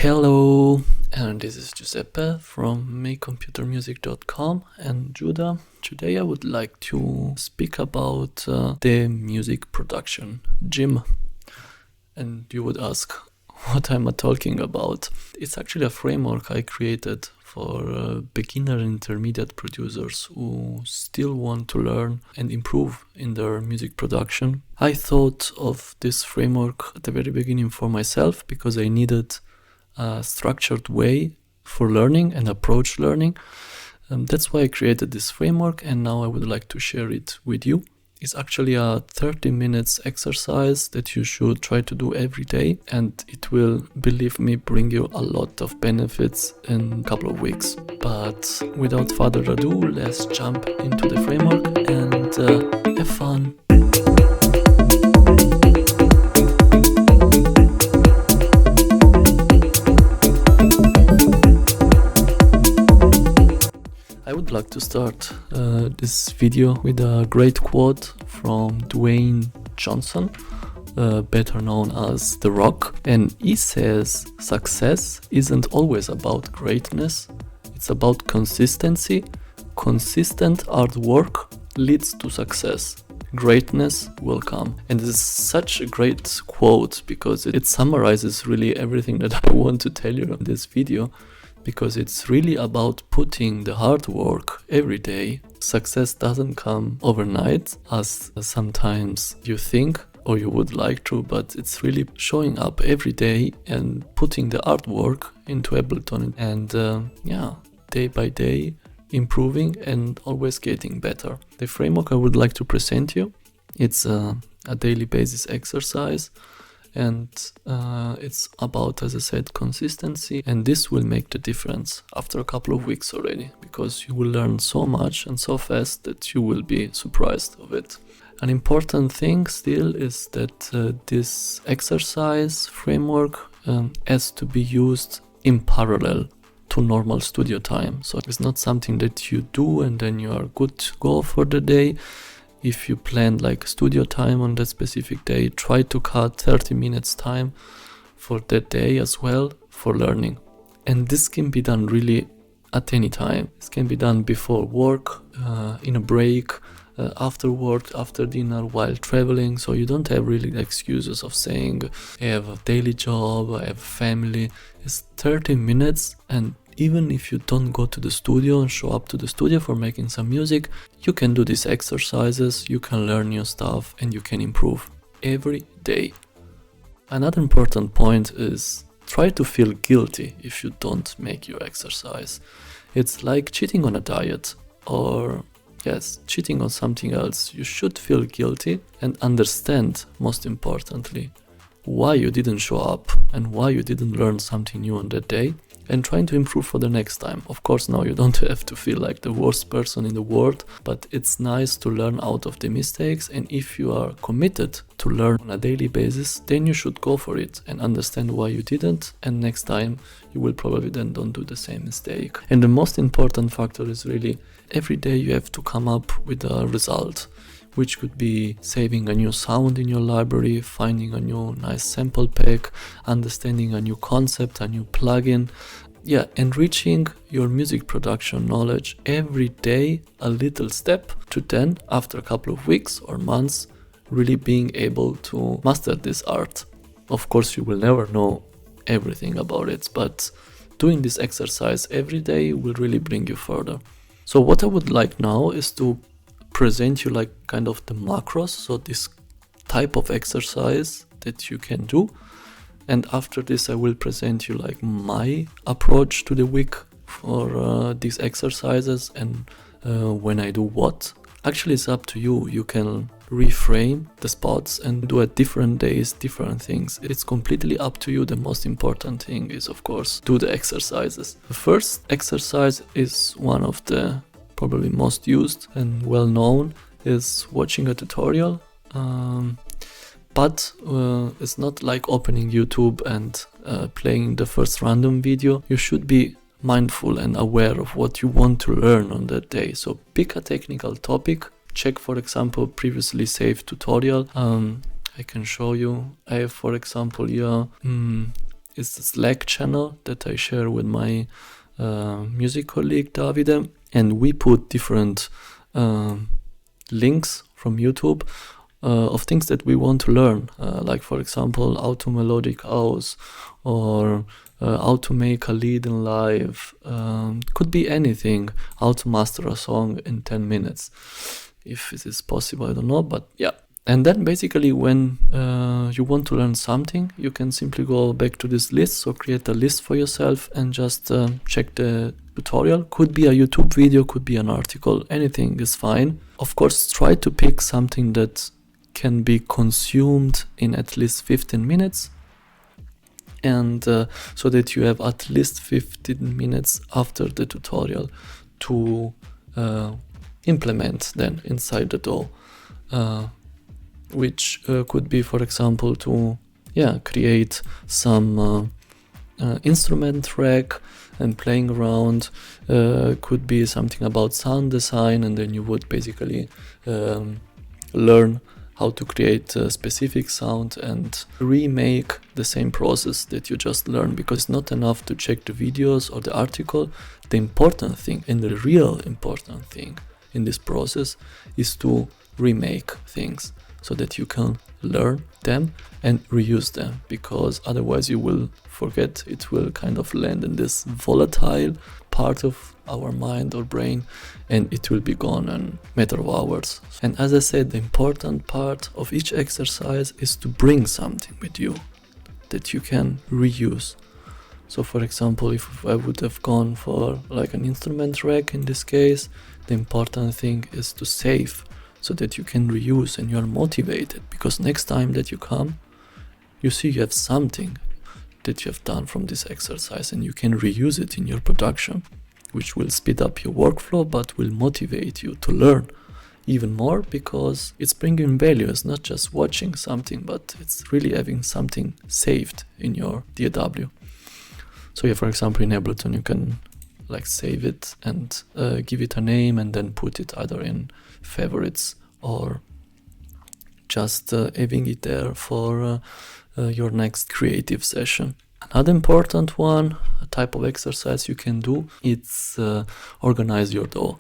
Hello, and this is Giuseppe from makecomputermusic.com and GIUDA. Today I would like to speak about the music production gym. And you would ask what I'm talking about. It's actually a framework I created for beginner and intermediate producers who still want to learn and improve in their music production. I thought of this framework at the very beginning for myself because I needed a structured way for learning and approach learning. That's why I created this framework, and now I would like to share it with you. It's actually a 30 minutes exercise that you should try to do every day, and it will, believe me, bring you a lot of benefits in a couple of weeks. But without further ado, let's jump into the framework and have fun. I would like to start this video with a great quote from Dwayne Johnson, better known as The Rock, and he says, "Success isn't always about greatness, it's about consistency. Consistent hard work leads to success. Greatness will come." And this is such a great quote because it summarizes really everything that I want to tell you in this video, because it's really about putting the hard work every day. Success doesn't come overnight, as sometimes you think or you would like to, but it's really showing up every day and putting the hard work into Ableton and day by day improving and always getting better. The framework I would like to present you, it's a daily basis exercise. And it's about, as I said, consistency, and this will make the difference after a couple of weeks already, because you will learn so much and so fast that you will be surprised of it. An important thing still is that this exercise framework has to be used in parallel to normal studio time. So it's not something that you do and then you are good to go for the day. If you plan like studio time on that specific day, try to cut 30 minutes time for that day as well for learning. And this can be done really at any time. This can be done before work, in a break, after work, after dinner, while traveling. So you don't have really excuses of saying, I have a daily job, I have a family. It's 30 minutes, and even if you don't go to the studio and show up to the studio for making some music, you can do these exercises, you can learn new stuff, and you can improve every day. Another important point is try to feel guilty if you don't make your exercise. It's like cheating on a diet or cheating on something else. You should feel guilty and understand, most importantly, why you didn't show up and why you didn't learn something new on that day, and trying to improve for the next time. Of course, now you don't have to feel like the worst person in the world, but it's nice to learn out of the mistakes, and if you are committed to learn on a daily basis, then you should go for it and understand why you didn't, and next time you will probably then don't do the same mistake. And the most important factor is really every day you have to come up with a result, which could be saving a new sound in your library, finding a new nice sample pack, understanding a new concept, a new plugin. Enriching your music production knowledge every day a little step, to then, after a couple of weeks or months, really being able to master this art. Of course, you will never know everything about it, but doing this exercise every day will really bring you further. So what I would like now is to present you like kind of the macros, so this type of exercise that you can do, and after this I will present you like my approach to the week for these exercises and when I do what. Actually, it's up to you. You can reframe the spots and do at different days different things. It's completely up to you. The most important thing is, of course, do the exercises. The first exercise is one of the probably most used and well known, is watching a tutorial, but it's not like opening YouTube and playing the first random video. You should be mindful and aware of what you want to learn on that day. So pick a technical topic, check for example previously saved tutorial. I can show you. I have, for example, here is the Slack channel that I share with my music colleague Davide, and we put different links from YouTube of things that we want to learn, like for example how to melodic house, or how to make a lead in live, could be anything, how to master a song in 10 minutes, if it is possible, I don't know, but yeah. And then basically when you want to learn something, you can simply go back to this list, so create a list for yourself and just check the tutorial. Could be a YouTube video, could be an article, anything is fine. Of course, try to pick something that can be consumed in at least 15 minutes, and so that you have at least 15 minutes after the tutorial to implement then inside the DAW. Which could be, for example, to create some instrument track and playing around. Could be something about sound design, and then you would basically learn how to create a specific sound and remake the same process that you just learned, because it's not enough to check the videos or the article. The important thing, and the real important thing in this process, is to remake things, so that you can learn them and reuse them, because otherwise you will forget. It will kind of land in this volatile part of our mind or brain, and it will be gone in a matter of hours. And as I said, the important part of each exercise is to bring something with you that you can reuse. So for example, if I would have gone for like an instrument rack in this case, the important thing is to save, so that you can reuse and you're motivated, because next time that you come, you see you have something that you have done from this exercise and you can reuse it in your production, which will speed up your workflow but will motivate you to learn even more, because it's bringing value. It's not just watching something, but it's really having something saved in your DAW. So yeah, for example, in Ableton you can like save it and give it a name, and then put it either in favorites or just having it there for your next creative session. Another important one, a type of exercise you can do, it's organize your DAW.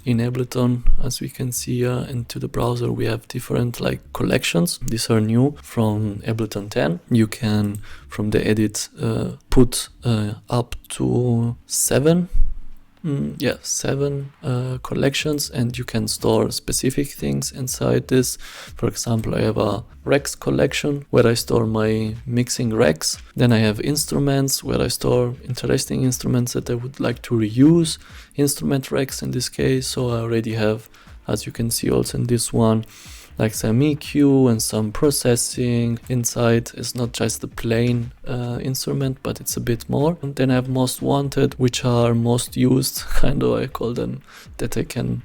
In Ableton, as we can see into the browser, we have different like collections. These are new from Ableton 10. You can, from the edit, put up to seven collections, and you can store specific things inside this. For example, I have a Rex collection where I store my mixing racks. Then I have instruments where I store interesting instruments that I would like to reuse, instrument racks in this case. So I already have, as you can see also in this one, like some EQ and some processing inside. It's not just the plain instrument, but it's a bit more. And then I have most wanted, which are most used, kind of I call them, that I can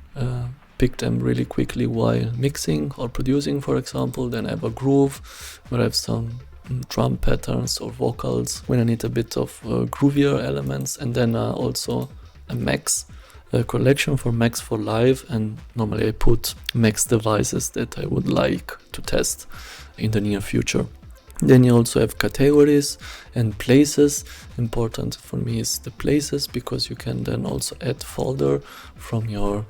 pick them really quickly while mixing or producing, for example. Then I have a groove where I have some drum patterns or vocals when I need a bit of groovier elements, and then also a max collection for Max for Live, and normally I put Max devices that I would like to test in the near future. Then you also have categories and places. Important for me is the places, because you can then also add folder from your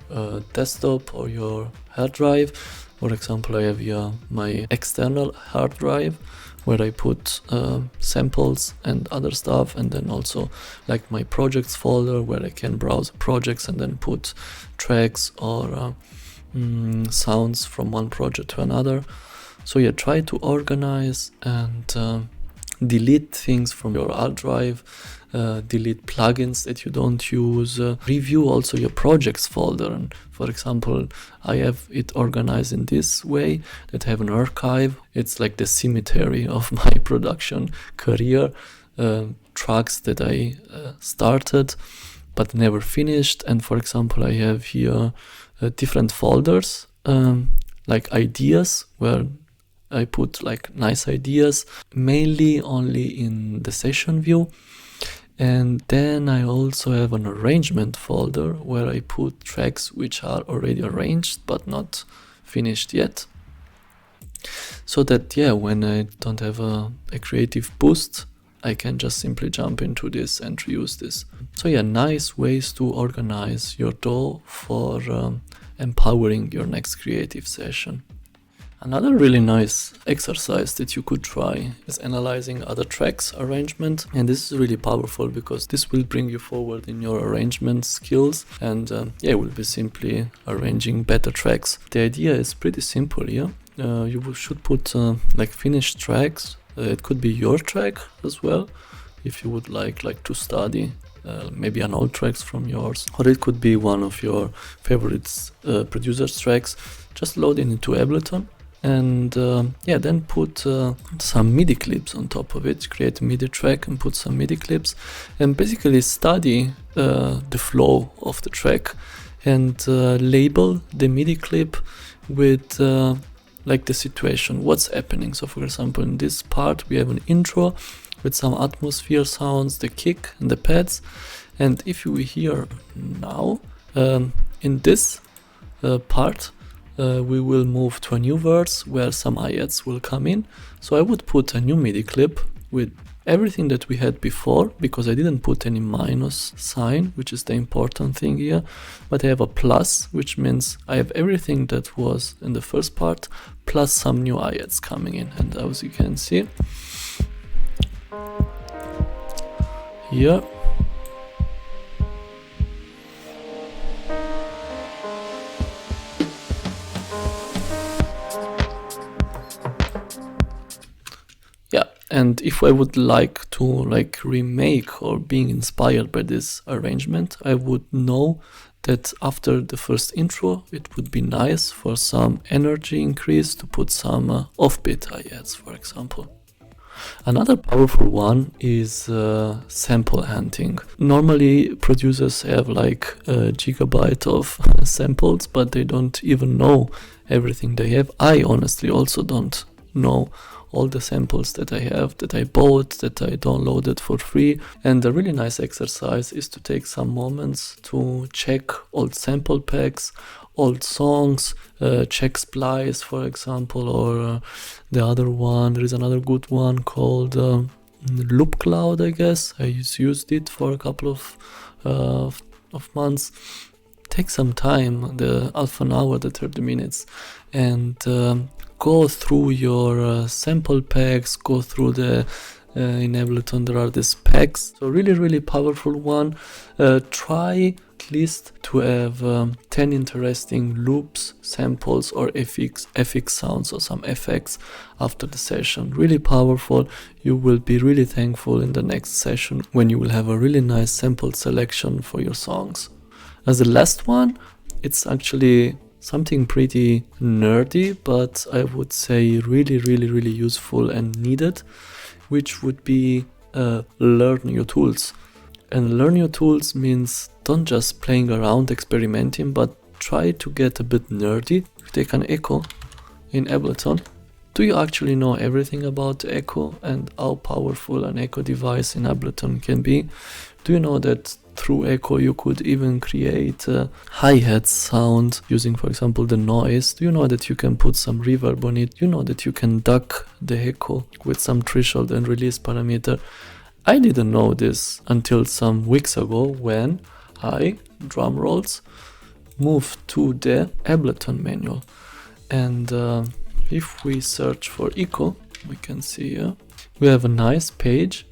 desktop or your hard drive. For example, I have here my external hard drive where I put samples and other stuff, and then also like my projects folder where I can browse projects and then put tracks or sounds from one project to another. So yeah, try to organize and delete things from your hard drive, delete plugins that you don't use, review also your projects folder. And for example, I have it organized in this way, that I have an archive. It's like the cemetery of my production career, tracks that I started but never finished. And for example, I have here different folders, like ideas, where I put like nice ideas, mainly only in the session view. And then I also have an arrangement folder where I put tracks which are already arranged but not finished yet. So that, yeah, when I don't have a creative boost, I can just simply jump into this and reuse this. So yeah, nice ways to organize your DAW for empowering your next creative session. Another really nice exercise that you could try is analyzing other tracks arrangement, and this is really powerful because this will bring you forward in your arrangement skills, and yeah, will be simply arranging better tracks. The idea is pretty simple here. You should put like finished tracks. It could be your track as well, if you would like to study maybe an old tracks from yours, or it could be one of your favorites producers tracks. Just load it into Ableton. And yeah, then put some MIDI clips on top of it, create a MIDI track and put some MIDI clips, and basically study the flow of the track and label the MIDI clip with like the situation, what's happening. So for example, in this part we have an intro with some atmosphere sounds, the kick and the pads, and if you hear now in this part, we will move to a new verse where some hi-hats will come in. So I would put a new MIDI clip with everything that we had before, because I didn't put any minus sign, which is the important thing here, but I have a plus, which means I have everything that was in the first part plus some new hi-hats coming in. And as you can see here, and if I would like to remake or being inspired by this arrangement, I would know that after the first intro it would be nice for some energy increase to put some offbeat hi-hats, for example. Another powerful one is sample hunting. Normally producers have like a gigabyte of samples, but they don't even know everything they have. I honestly also don't know all the samples that I have, that I bought, that I downloaded for free. And a really nice exercise is to take some moments to check old sample packs, old songs, check Splice, for example, or the other one. There is another good one called Loop Cloud, I guess. I used it for a couple of months. Take some time, the half an hour, the 30 minutes, and go through your sample packs, go through the in Ableton there are these packs, so really powerful one. Try at least to have 10 interesting loops, samples, or FX sounds or some effects after the session. Really powerful. You will be really thankful in the next session when you will have a really nice sample selection for your songs. As the last one, it's actually something pretty nerdy, but I would say really useful and needed, which would be learn new tools. And learn new tools means don't just playing around, experimenting, but try to get a bit nerdy. Take an echo in Ableton. Do you actually know everything about the echo and how powerful an echo device in Ableton can be? Do you know that through echo you could even create a hi-hat sound using, for example, the noise? Do you know that you can put some reverb on it? You know that you can duck the echo with some threshold and release parameter? I didn't know this until some weeks ago when I, drum rolls, moved to the Ableton manual. And if we search for echo, we can see here we have a nice page.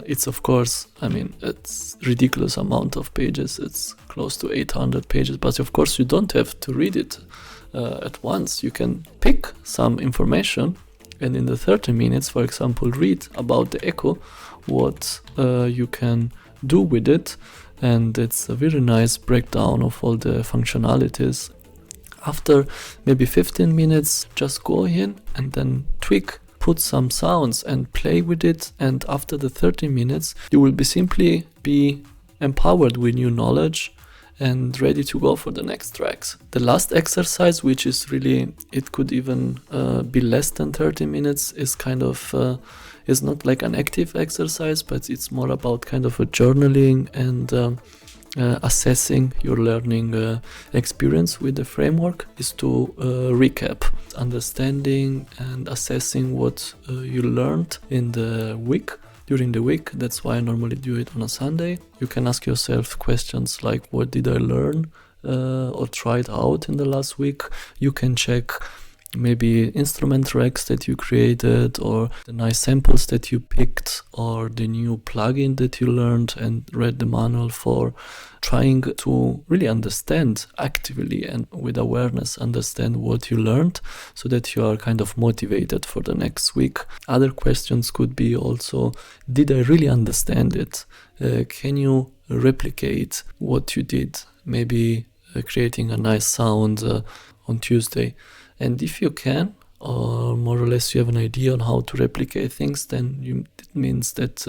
It's of course, I mean, it's ridiculous amount of pages. It's close to 800 pages, but of course you don't have to read it at once. You can pick some information and in the 30 minutes, for example, read about the echo, what you can do with it, and it's a very nice breakdown of all the functionalities. After maybe 15 minutes, just go in and then tweak, put some sounds and play with it, and after the 30 minutes you will simply be empowered with new knowledge and ready to go for the next tracks. The last exercise, which is really, it could even be less than 30 minutes, is kind of is not like an active exercise, but it's more about kind of a journaling and assessing your learning experience with the framework, is to recap, understanding and assessing what you learned in the week, during the week. That's why I normally do it on a Sunday. You can ask yourself questions like, what did I learn or try it out in the last week? You can check maybe instrument tracks that you created, or the nice samples that you picked, or the new plugin that you learned and read the manual for. Trying to really understand actively and with awareness, understand what you learned, so that you are kind of motivated for the next week. Other questions could be also, did I really understand it? Can you replicate what you did? Maybe creating a nice sound on Tuesday. And if you can, or more or less you have an idea on how to replicate things, then it means that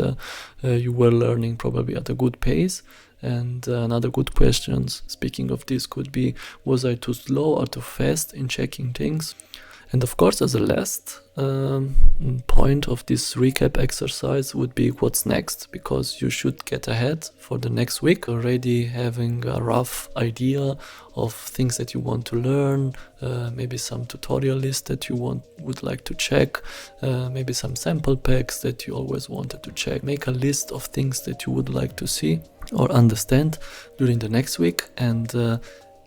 you were learning probably at a good pace. And another good question, speaking of this, could be, was I too slow or too fast in checking things? And of course, as a last point of this recap exercise would be what's next, because you should get ahead for the next week, already having a rough idea of things that you want to learn, maybe some tutorial list that you would like to check, maybe some sample packs that you always wanted to check. Make a list of things that you would like to see or understand during the next week, and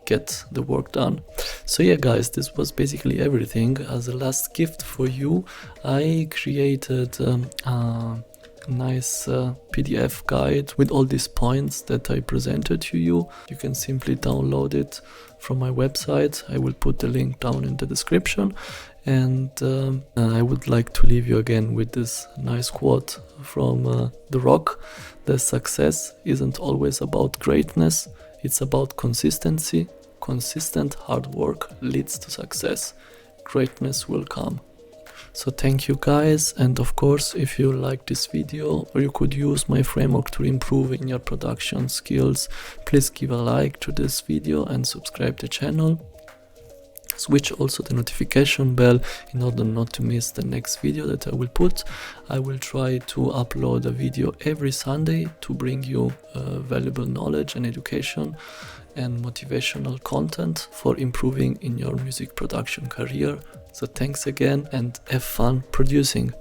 get the work done. So yeah guys, this was basically everything. As a last gift for you, I created a nice PDF guide with all these points that I presented to you. You can simply download it from my website. I will put the link down in the description. And I would like to leave you again with this nice quote from The Rock. The success isn't always about greatness, it's about consistency. Consistent hard work leads to success. Greatness will come. So thank you guys, and of course, if you like this video or you could use my framework to improve in your production skills, please give a like to this video and subscribe the channel. Switch also the notification bell in order not to miss the next video that I will put. I will try to upload a video every Sunday to bring you valuable knowledge and education and motivational content for improving in your music production career. So thanks again and have fun producing.